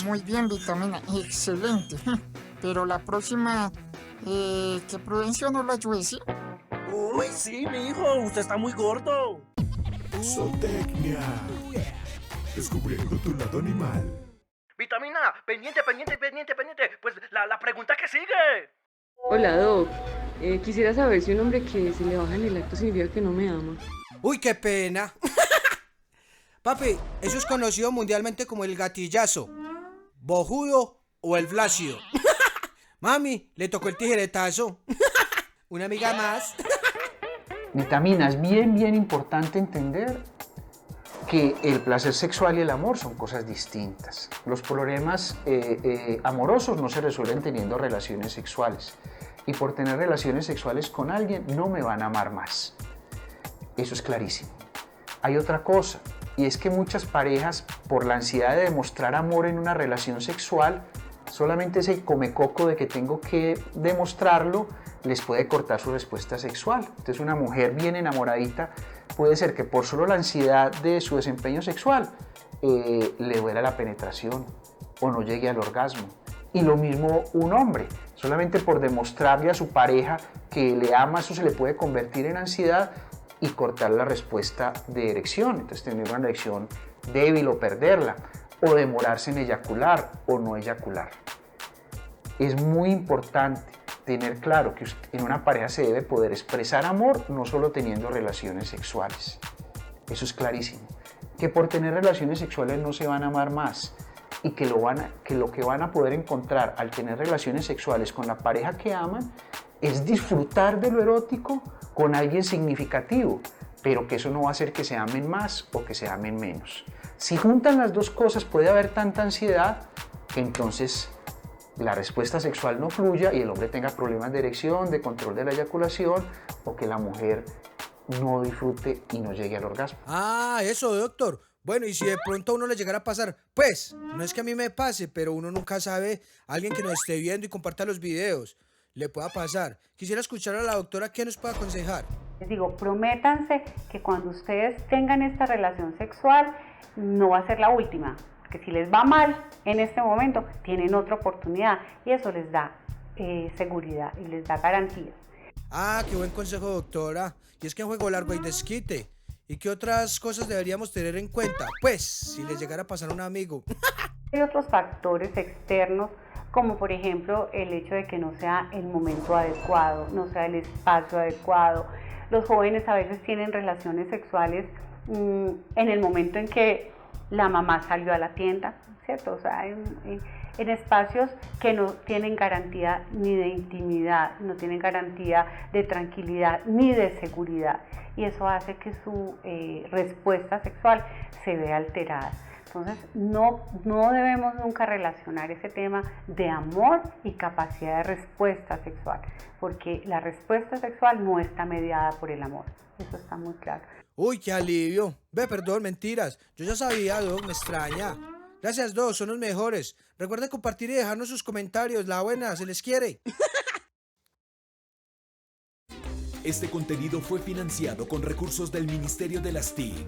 Muy bien, Vitamina, excelente. Pero la próxima, que Prudencio no lo ayude, ¿sí? Uy, sí, mi hijo, usted está muy gordo. Zootecnia. Descubriendo tu lado animal. Vitamina, pendiente. Pues la pregunta que sigue. Hola, Doc. Quisiera saber si un hombre que se le baja en el acto significa que no me ama. Uy, qué pena. Papi, eso es conocido mundialmente como el gatillazo, bojudo o el flácido. Mami, le tocó el tijeretazo. Una amiga más. Vitamina, es bien importante entender que el placer sexual y el amor son cosas distintas. Los problemas amorosos no se resuelven teniendo relaciones sexuales. Y por tener relaciones sexuales con alguien no me van a amar más. Eso es clarísimo. Hay otra cosa, y es que muchas parejas, por la ansiedad de demostrar amor en una relación sexual, solamente ese comecoco de que tengo que demostrarlo les puede cortar su respuesta sexual. Entonces una mujer bien enamoradita puede ser que por solo la ansiedad de su desempeño sexual le duela la penetración o no llegue al orgasmo. Y lo mismo un hombre, solamente por demostrarle a su pareja que le ama, eso se le puede convertir en ansiedad y cortar la respuesta de erección. Entonces tener una erección débil o perderla, o demorarse en eyacular o no eyacular. Es muy importante tener claro que en una pareja se debe poder expresar amor no solo teniendo relaciones sexuales. Eso es clarísimo. Que por tener relaciones sexuales no se van a amar más y que lo que van a poder encontrar al tener relaciones sexuales con la pareja que aman es disfrutar de lo erótico con alguien significativo, pero que eso no va a hacer que se amen más o que se amen menos. Si juntan las dos cosas puede haber tanta ansiedad que entonces la respuesta sexual no fluya y el hombre tenga problemas de erección, de control de la eyaculación, o que la mujer no disfrute y no llegue al orgasmo. Ah, eso, doctor. Bueno, y si de pronto a uno le llegara a pasar, pues, no es que a mí me pase, pero uno nunca sabe, alguien que nos esté viendo y comparta los videos, le pueda pasar. Quisiera escuchar a la doctora qué nos puede aconsejar. Les digo, prométanse que cuando ustedes tengan esta relación sexual no va a ser la última, que si les va mal en este momento tienen otra oportunidad y eso les da seguridad y les da garantía. Ah, qué buen consejo, doctora. Y es que en juego largo hay desquite. ¿Y qué otras cosas deberíamos tener en cuenta? Pues, si les llegara a pasar a un amigo. Hay otros factores externos, como por ejemplo el hecho de que no sea el momento adecuado, no sea el espacio adecuado. Los jóvenes a veces tienen relaciones sexuales en el momento en que la mamá salió a la tienda, ¿cierto? O sea, en espacios que no tienen garantía ni de intimidad, no tienen garantía de tranquilidad ni de seguridad. Y eso hace que su respuesta sexual se vea alterada. Entonces, no debemos nunca relacionar ese tema de amor y capacidad de respuesta sexual, porque la respuesta sexual no está mediada por el amor. Eso está muy claro. Uy, qué alivio. Ve, perdón, mentiras. Yo ya sabía, Doc, me extraña. Gracias, Doc, son los mejores. Recuerden compartir y dejarnos sus comentarios. La buena, se les quiere. Este contenido fue financiado con recursos del Ministerio de las TIC.